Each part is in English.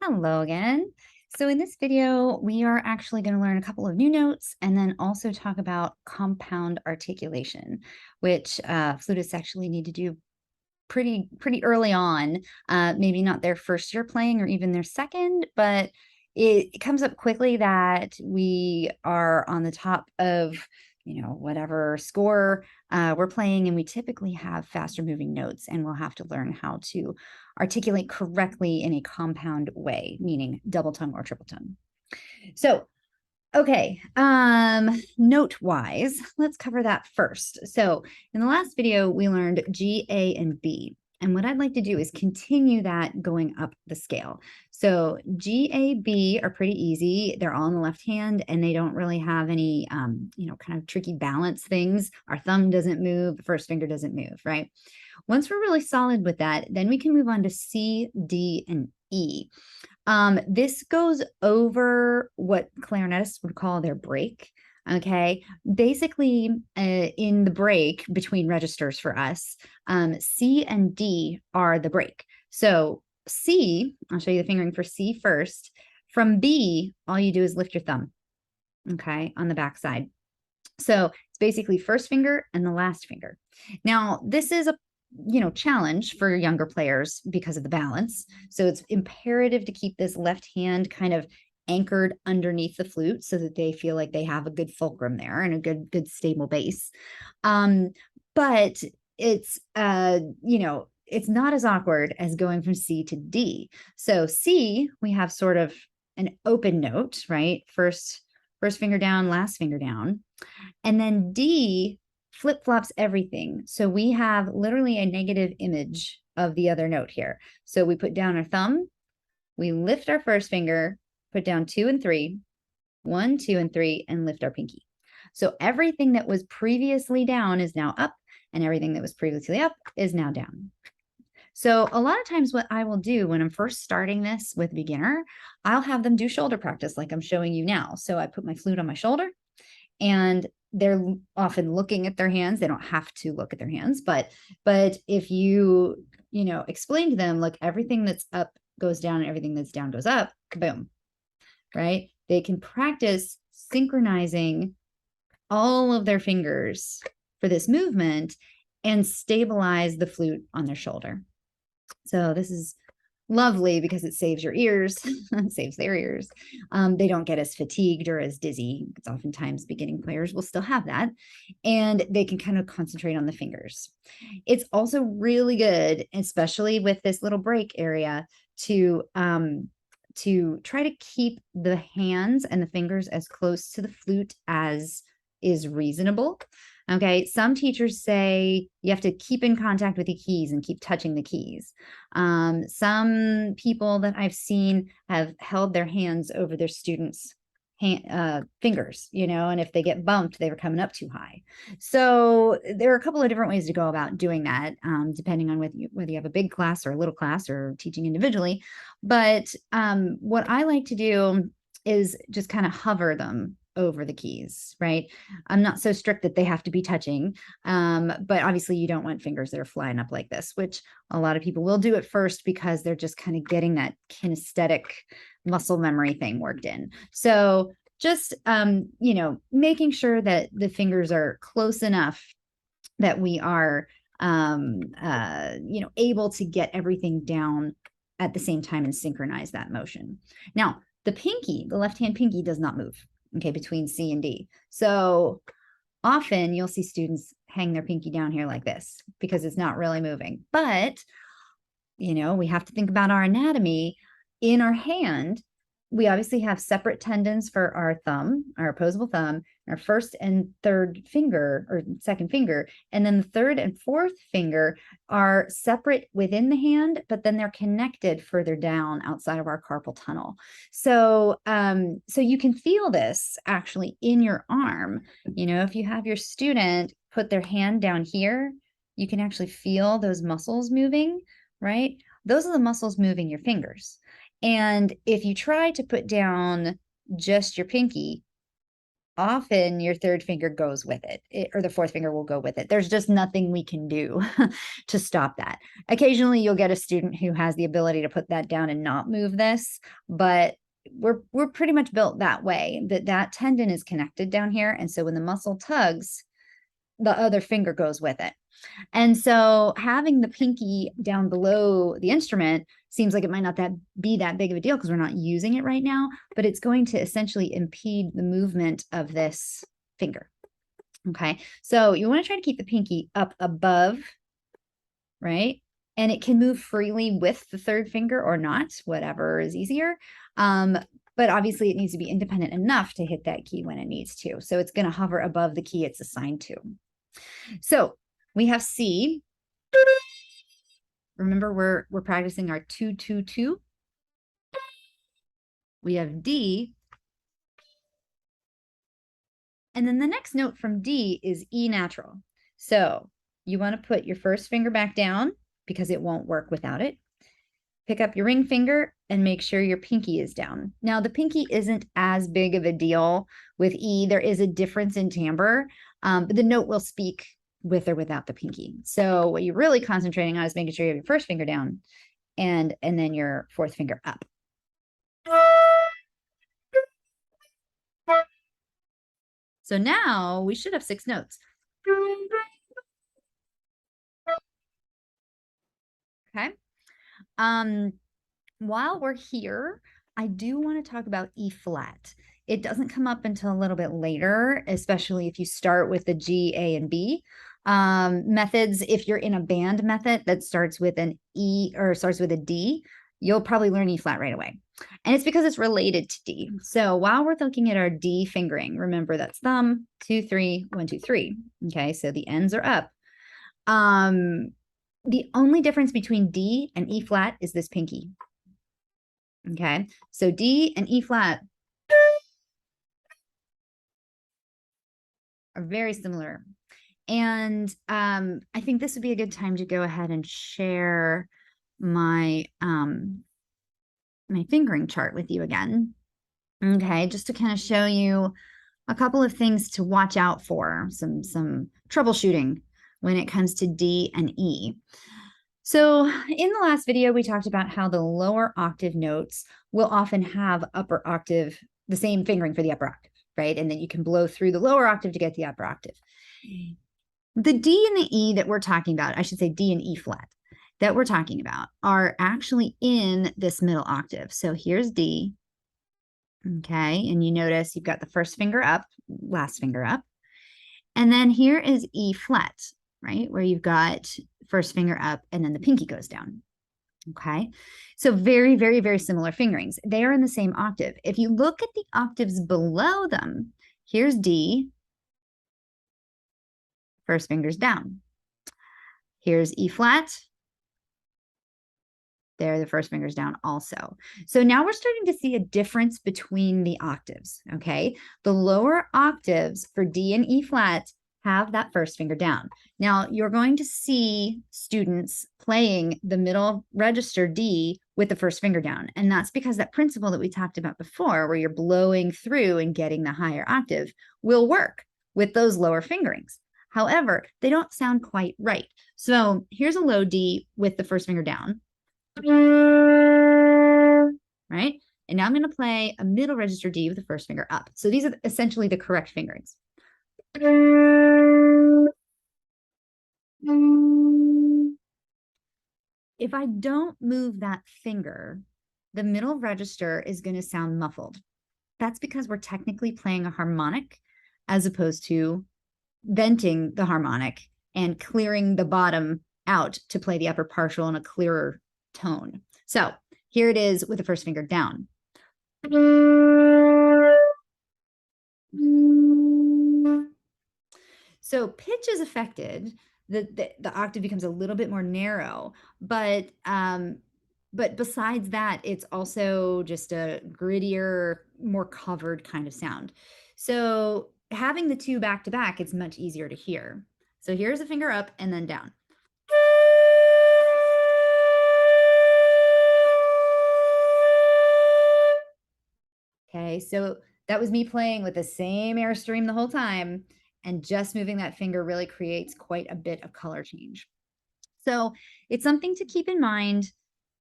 Hello again. So in this video, we are actually going to learn a couple of new notes and then also talk about compound articulation, which flutists actually need to do pretty early on. Maybe not their first year playing or even their second, but it comes up quickly that we are on the top of whatever score we're playing, and we typically have faster moving notes, and we'll have to learn how to articulate correctly in a compound way, meaning double tongue or triple tongue. So okay, note wise, let's cover that first. So in the last video, we learned G, A, and B. And what I'd like to do is continue that going up the scale. So G, A, B are pretty easy. They're all in the left hand, and they don't really have any, kind of tricky balance things. Our thumb doesn't move, the first finger doesn't move, right? Once we're really solid with that, then we can move on to C, D, and E. This goes over what clarinetists would call their break. Okay, basically in the break between registers for us, C and D are the break. So C, I'll show you the fingering for C first. From B, all you do is lift your thumb, okay, on the back side. So it's basically first finger and the last finger. Now, this is a challenge for younger players because of the balance. So it's imperative to keep this left hand kind of anchored underneath the flute so that they feel like they have a good fulcrum there and a good stable base. But it's it's not as awkward as going from C to D. So C, we have sort of an open note, right? First finger down, last finger down. And then D flip-flops everything. So we have literally a negative image of the other note here. So we put down our thumb, we lift our first finger, put down 2 and 3, 1, 2, and 3, and lift our pinky. So everything that was previously down is now up, and everything that was previously up is now down. So a lot of times what I will do when I'm first starting this with beginner, I'll have them do shoulder practice like I'm showing you now. So I put my flute on my shoulder, and they're often looking at their hands. They don't have to look at their hands, but if you explain to them, look, everything that's up goes down and everything that's down goes up, boom, right? They can practice synchronizing all of their fingers for this movement and stabilize the flute on their shoulder. So this is lovely because it saves your ears, saves their ears. They don't get as fatigued or as dizzy. It's oftentimes beginning players will still have that, and they can kind of concentrate on the fingers. It's also really good, especially with this little break area, to try to keep the hands and the fingers as close to the flute as is reasonable. Okay, some teachers say you have to keep in contact with the keys and keep touching the keys. Some people that I've seen have held their hands over their students' fingers, and if they get bumped, they were coming up too high. So there are a couple of different ways to go about doing that, depending on whether you have a big class or a little class or teaching individually. But what I like to do is just kind of hover them over the keys, right? I'm not so strict that they have to be touching, but obviously you don't want fingers that are flying up like this, which a lot of people will do at first because they're just kind of getting that kinesthetic muscle memory thing worked in. So just, making sure that the fingers are close enough that we are, able to get everything down at the same time and synchronize that motion. Now, the pinky, the left hand pinky does not move. Okay, between C and D. So often you'll see students hang their pinky down here like this because it's not really moving. But, we have to think about our anatomy. In our hand, we obviously have separate tendons for our thumb, our opposable thumb, our first and third finger or second finger. And then the third and fourth finger are separate within the hand, but then they're connected further down outside of our carpal tunnel. So, so you can feel this actually in your arm. If you have your student put their hand down here, you can actually feel those muscles moving, right? Those are the muscles moving your fingers. And if you try to put down just your pinky, often your third finger goes with it, or the fourth finger will go with it. There's just nothing we can do to stop that. Occasionally you'll get a student who has the ability to put that down and not move this, but we're pretty much built that way, that tendon is connected down here. And so when the muscle tugs, the other finger goes with it. And so having the pinky down below the instrument seems like it might not be that big of a deal because we're not using it right now, but it's going to essentially impede the movement of this finger. Okay, so you want to try to keep the pinky up above, right? And it can move freely with the third finger or not, whatever is easier. But obviously it needs to be independent enough to hit that key when it needs to. So it's going to hover above the key it's assigned to. So we have C. Remember, we're practicing our 2-2-2. We have D. And then the next note from D is E natural. So you want to put your first finger back down because it won't work without it. Pick up your ring finger and make sure your pinky is down. Now, the pinky isn't as big of a deal with E. There is a difference in timbre, but the note will speak with or without the pinky. So what you're really concentrating on is making sure you have your first finger down and then your fourth finger up. So now we should have 6 notes. Okay. While we're here, I do want to talk about E flat. It doesn't come up until a little bit later, especially if you start with the G, A, and B methods. If you're in a band method that starts with an E or starts with a D, you'll probably learn E flat right away. And it's because it's related to D. So while we're looking at our D fingering, remember that's thumb, 2, 3, 1, 2, 3. Okay, so the ends are up. The only difference between D and E flat is this pinky. Okay, so D and E flat are very similar. And I think this would be a good time to go ahead and share my my fingering chart with you again. Okay, just to kind of show you a couple of things to watch out for, some troubleshooting when it comes to D and E. So in the last video, we talked about how the lower octave notes will often have upper octave, the same fingering for the upper octave, right? And then you can blow through the lower octave to get the upper octave. The D and the E that we're talking about, I should say D and E flat, that we're talking about are actually in this middle octave. So here's D, okay? And you notice you've got the first finger up, last finger up. And then here is E flat, right? Where you've got first finger up and then the pinky goes down. Okay, so very, very, very similar fingerings. They are in the same octave. If you look at the octaves below them, here's D, first finger's down. Here's E flat. There, the first finger's down also. So now we're starting to see a difference between the octaves, okay? The lower octaves for D and E flat have that first finger down. Now, you're going to see students playing the middle register D with the first finger down. And that's because that principle that we talked about before, where you're blowing through and getting the higher octave, will work with those lower fingerings. However, they don't sound quite right. So here's a low D with the first finger down. Right? And now I'm going to play a middle register D with the first finger up. So these are essentially the correct fingerings. If I don't move that finger, the middle register is going to sound muffled. That's because we're technically playing a harmonic as opposed to venting the harmonic and clearing the bottom out to play the upper partial in a clearer tone. So here it is with the first finger down. So pitch is affected. The octave becomes a little bit more narrow, but besides that, it's also just a grittier, more covered kind of sound. So having the two back to back, it's much easier to hear. So here's a finger up and then down. Okay, so That was me playing with the same airstream the whole time, and just moving that finger really creates quite a bit of color change. So it's something to keep in mind.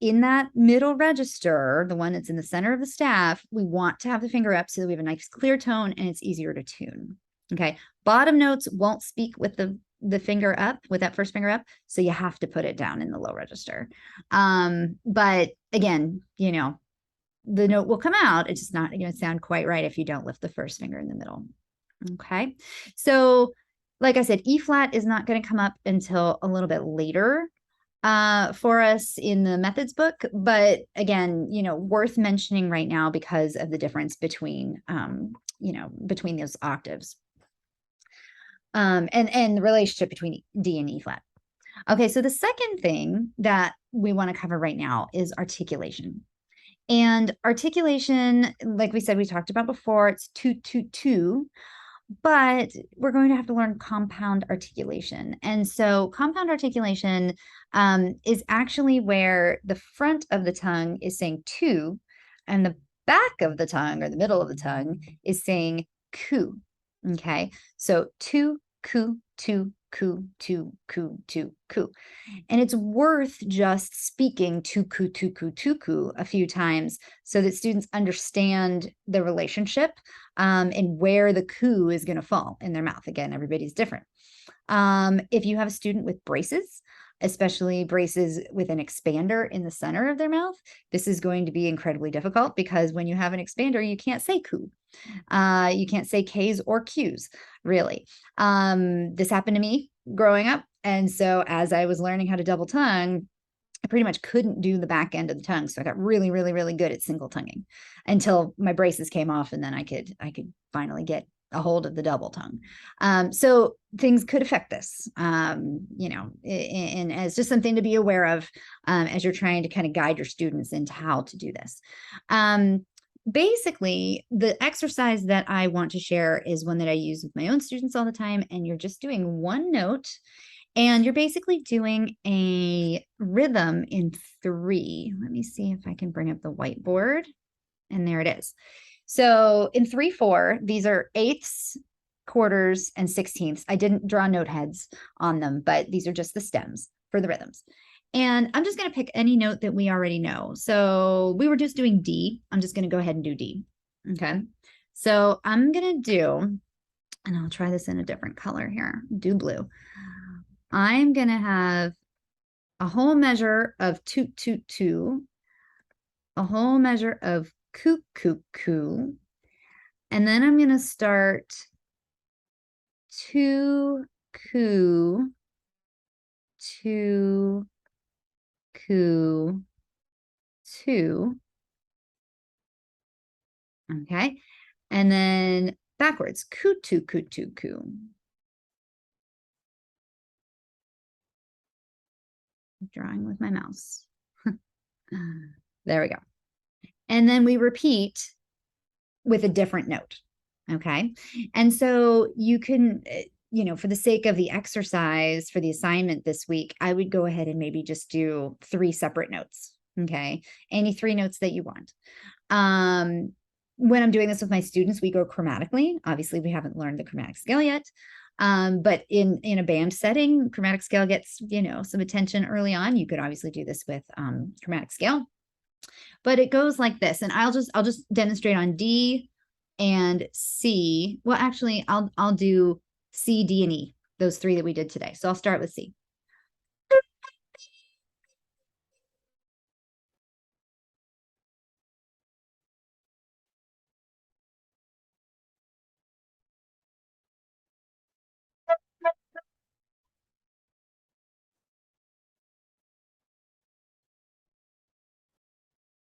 In that middle register, the one that's in the center of the staff, we want to have the finger up so that we have a nice clear tone and it's easier to tune. Okay. Bottom notes won't speak with the finger up, with that first finger up. So you have to put it down in the low register. But again, you know, the note will come out. It's just not going to sound quite right if you don't lift the first finger in the middle. Okay. So like I said, E flat is not going to come up until a little bit later for us in the methods book. But again, you know, worth mentioning right now because of the difference between, you know, between those octaves. And the relationship between D and E flat. Okay, so the second thing that we want to cover right now is articulation. And articulation, like we said, we talked about before, it's 2-2-2, but we're going to have to learn compound articulation. And so compound articulation is actually where the front of the tongue is saying two, and the back of the tongue or the middle of the tongue is saying ku. Okay, so two, ku, two, ku, two, ku, two, ku. And it's worth just speaking tuku, tuku, tuku a few times so that students understand the relationship and where the ku is going to fall in their mouth. Again, everybody's different. If you have a student with braces, especially braces with an expander in the center of their mouth, this is going to be incredibly difficult because when you have an expander, you can't say ku. You can't say K's or Q's, really. This happened to me growing up. And so as I was learning how to double tongue, I pretty much couldn't do the back end of the tongue. So I got really, really, really good at single tonguing until my braces came off, and then I could finally get a hold of the double tongue. So things could affect this, you know, and it's just something to be aware of as you're trying to kind of guide your students into how to do this. Basically, the exercise that I want to share is one that I use with my own students all the time, and you're just doing one note, and you're basically doing a rhythm in 3. Let me see if I can bring up the whiteboard, and there it is. So in 3/4, these are eighths, quarters, and sixteenths. I didn't draw note heads on them, but these are just the stems for the rhythms. And I'm just going to pick any note that we already know. So we were just doing D. I'm just going to go ahead and do D. Okay. So I'm going to do, and I'll try this in a different color here, do blue. I'm going to have a whole measure of toot, toot, toot, a whole measure of coo, coo, coo. And then I'm going to start two, coo, two, coo, two. Okay. And then backwards, coo, two, coo, two, coo. Drawing with my mouse. There we go. And then we repeat with a different note. Okay. And so you can, you know, for the sake of the exercise for the assignment this week, I would go ahead and maybe just do 3 separate notes. Okay. Any 3 notes that you want. When I'm doing this with my students, we go chromatically. Obviously, we haven't learned the chromatic scale yet. But in a band setting, chromatic scale gets, you know, some attention early on. You could obviously do this with chromatic scale. But it goes like this, and I'll just demonstrate on D and C. Well, actually, I'll do C, D, and E, those 3 that we did today. So I'll start with C.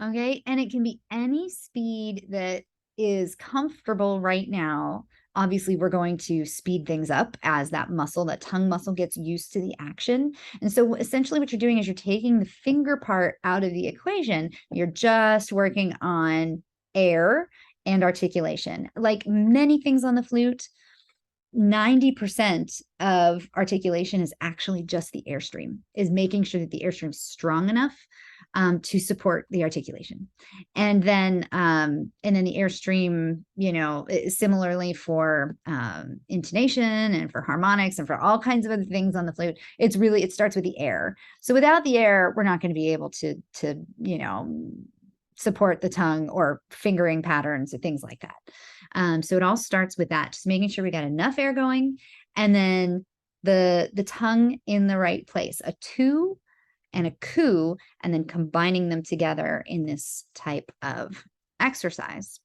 Okay, and it can be any speed that is comfortable right now. Obviously, we're going to speed things up as that muscle, that tongue muscle, gets used to the action. And so essentially what you're doing is you're taking the finger part out of the equation. You're just working on air and articulation. Like many things on the flute, 90% of articulation is actually just the airstream, is making sure that the airstream is strong enough to support the articulation. And then the airstream, similarly for intonation and for harmonics and for all kinds of other things on the flute, it starts with the air. So without the air, we're not going to be able to support the tongue or fingering patterns or things like that. So it all starts with that, just making sure we got enough air going, and then the tongue in the right place, a tu and a ku, and then combining them together in this type of exercise.